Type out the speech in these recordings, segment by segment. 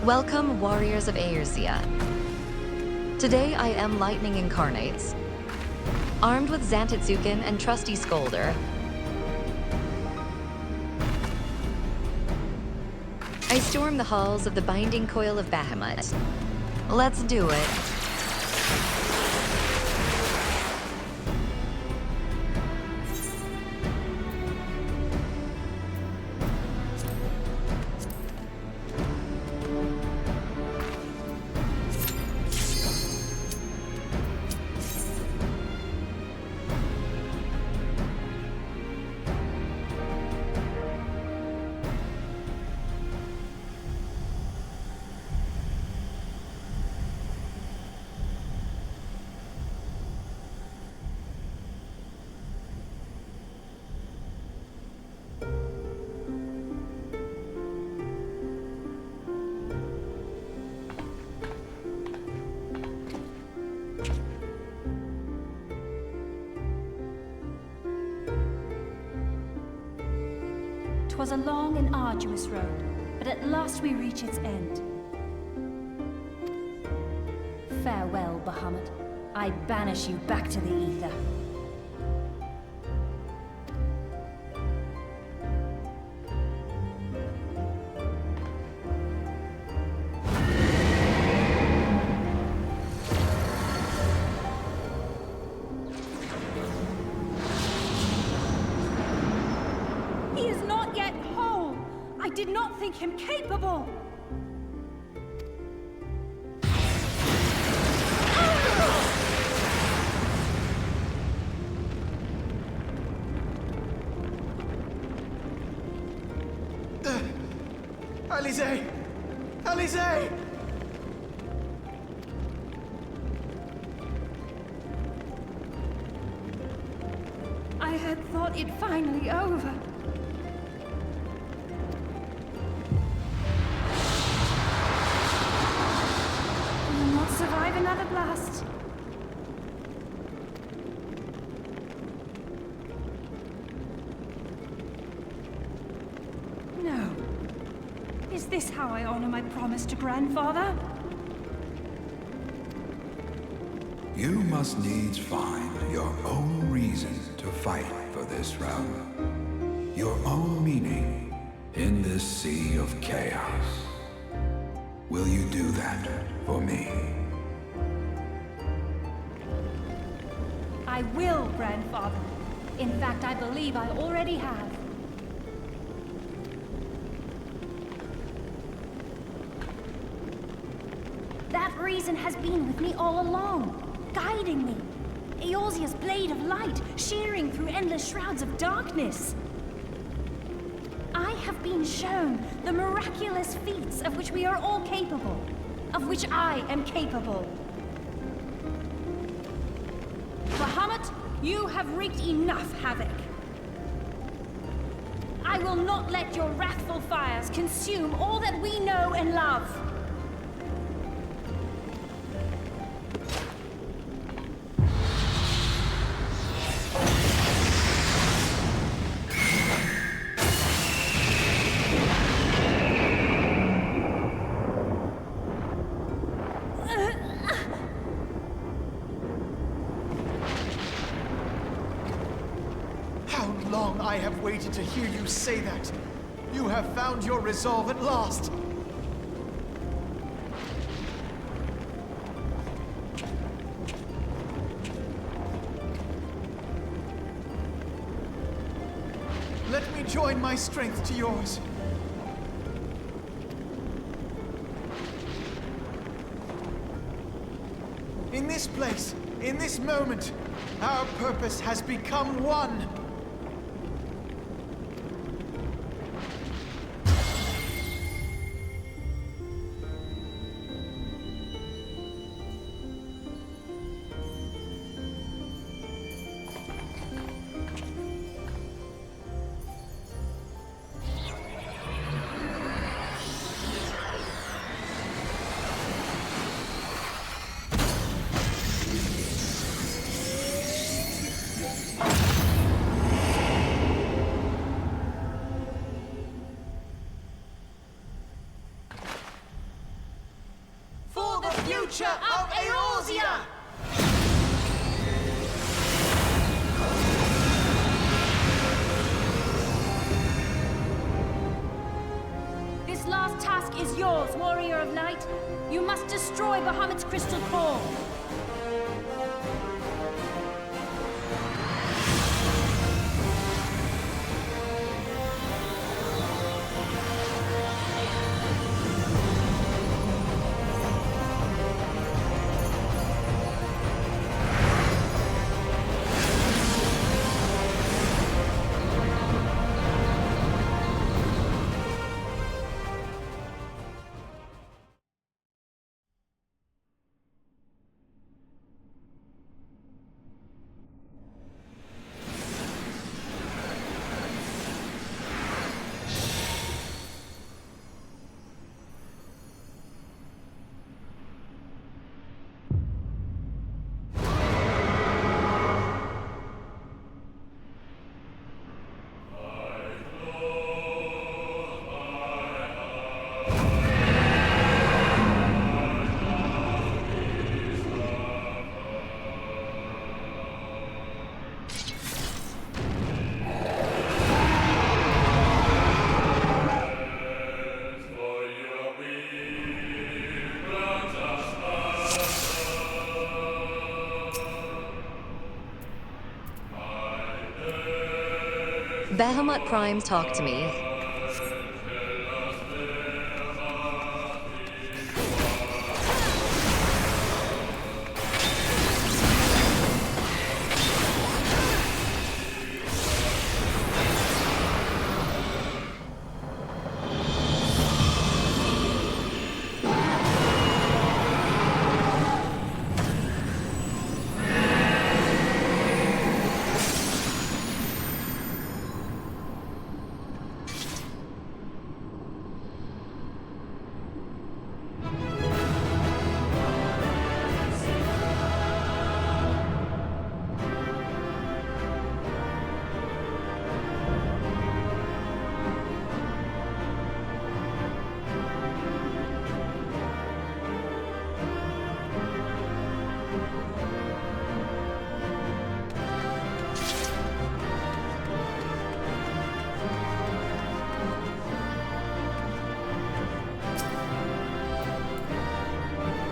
Welcome, warriors of Eorzea. Today I am Lightning Incarnates. Armed with Zantetsuken and trusty Skjoldr, I storm the halls of the binding Coil of Bahamut. Let's do it. "'Twas a long and arduous road, but at last we reach its end. Farewell, Bahamut. I banish you back to the aether." I did not think him capable! Eorzea! Eorzea! I had thought it finally over. Survive another blast. No. Is this how I honor my promise to Grandfather? You must needs find your own reason to fight for this realm. Your own meaning in this sea of chaos. Will you do that for me? I will, Grandfather. In fact, I believe I already have. That reason has been with me all along, guiding me. Eorzea's blade of light, shearing through endless shrouds of darkness. I have been shown the miraculous feats of which we are all capable, of which I am capable. Bahamut, you have wreaked enough havoc. I will not let your wrathful fires consume all that we know and love. I have waited to hear you say that. You have found your resolve at last. Let me join my strength to yours. In this place, in this moment, our purpose has become one. future of Eorzea! This last task is yours, Warrior of Light. You must destroy Bahamut's crystal core. Bahamut Prime, talk to me.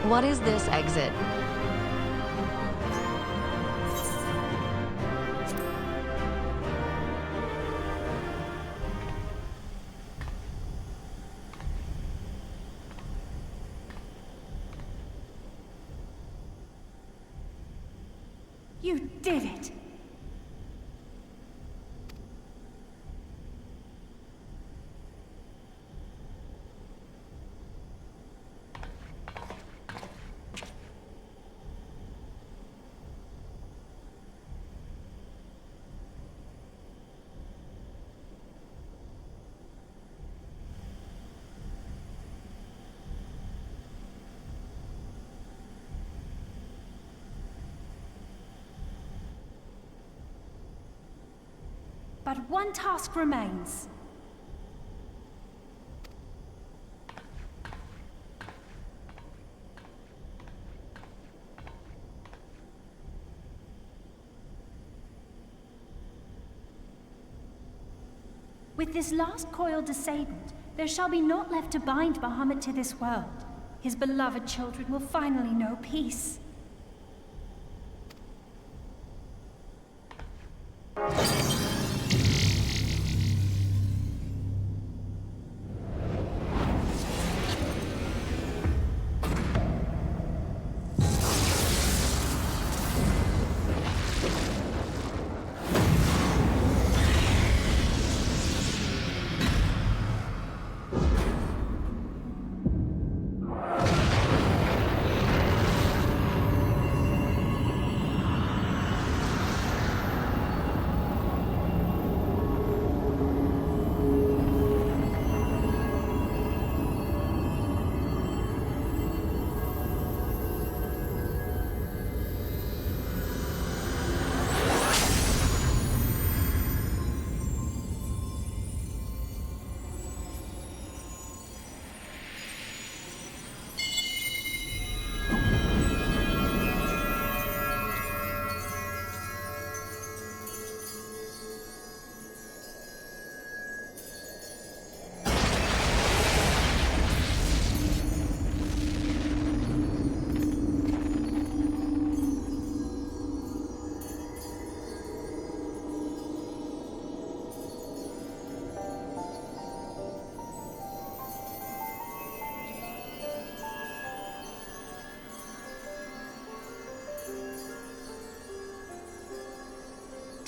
What is this exit? You did it! But one task remains. With this last coil disabled, there shall be naught left to bind Bahamut to this world. His beloved children will finally know peace.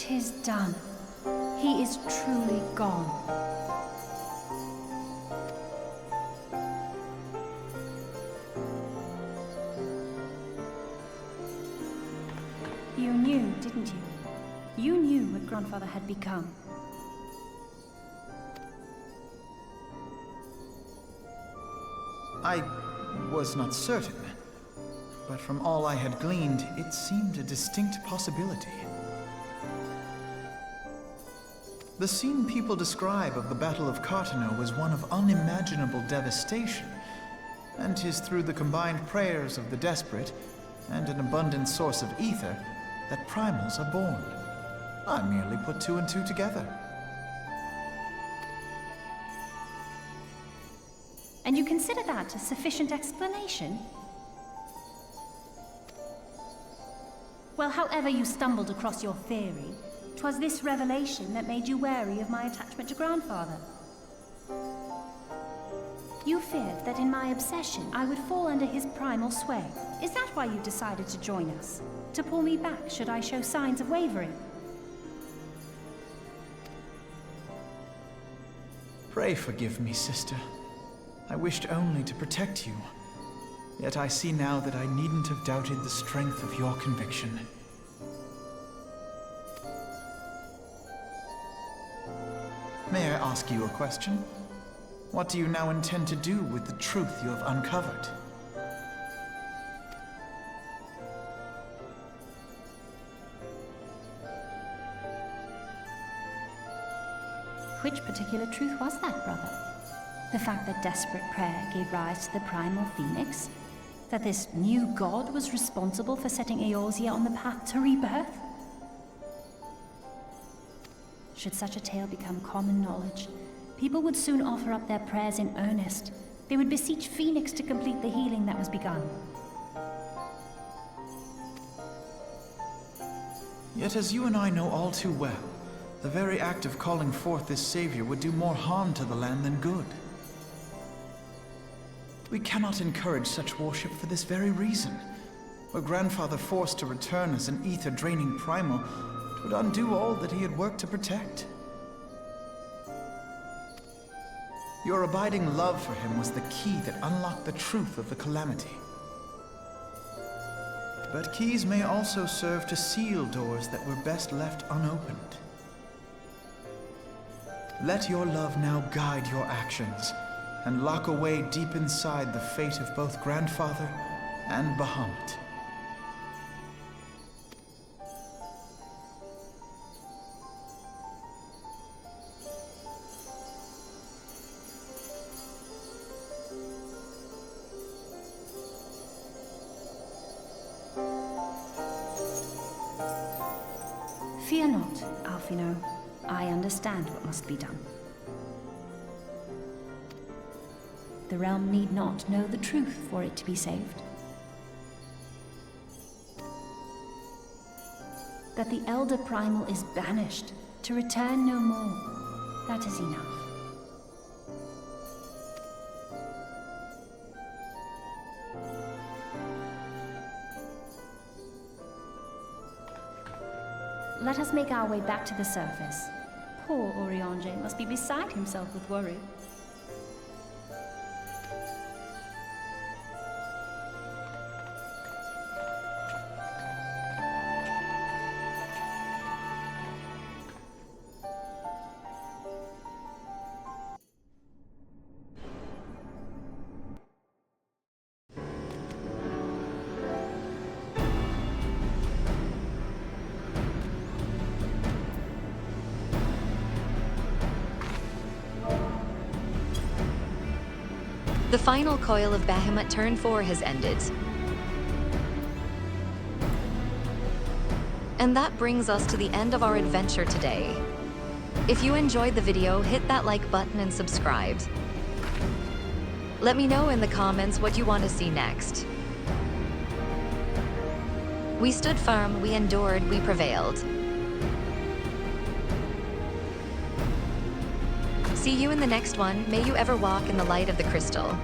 'Tis done. He is truly gone. You knew, didn't you? You knew what Grandfather had become. I was not certain, but from all I had gleaned, it seemed a distinct possibility. The scene people describe of the Battle of Cartano was one of unimaginable devastation, and 'tis through the combined prayers of the desperate and an abundant source of aether that primals are born. I merely put two and two together. And you consider that a sufficient explanation? Well, however you stumbled across your theory, 'twas this revelation that made you wary of my attachment to Grandfather. You feared that in my obsession, I would fall under his primal sway. Is that why you decided to join us? To pull me back should I show signs of wavering? Pray forgive me, sister. I wished only to protect you. Yet I see now that I needn't have doubted the strength of your conviction. May I ask you a question? What do you now intend to do with the truth you have uncovered? Which particular truth was that, brother? The fact that desperate prayer gave rise to the primal phoenix? That this new god was responsible for setting Eorzea on the path to rebirth? Should such a tale become common knowledge, people would soon offer up their prayers in earnest. They would beseech Phoenix to complete the healing that was begun. Yet as you and I know all too well, the very act of calling forth this savior would do more harm to the land than good. We cannot encourage such worship for this very reason. Were Grandfather forced to return as an ether-draining primal, it would undo all that he had worked to protect. Your abiding love for him was the key that unlocked the truth of the calamity. But keys may also serve to seal doors that were best left unopened. Let your love now guide your actions, and lock away deep inside the fate of both Grandfather and Bahamut. Fear not, Alphino. I understand what must be done. The realm need not know the truth for it to be saved. That the Elder Primal is banished, to return no more. That is enough. Let us make our way back to the surface. Poor Eorzea must be beside himself with worry. The final Coil of Bahamut Turn 4 has ended. And that brings us to the end of our adventure today. If you enjoyed the video, hit that like button and subscribe. Let me know in the comments what you want to see next. We stood firm, we endured, we prevailed. See you in the next one. May you ever walk in the light of the crystal.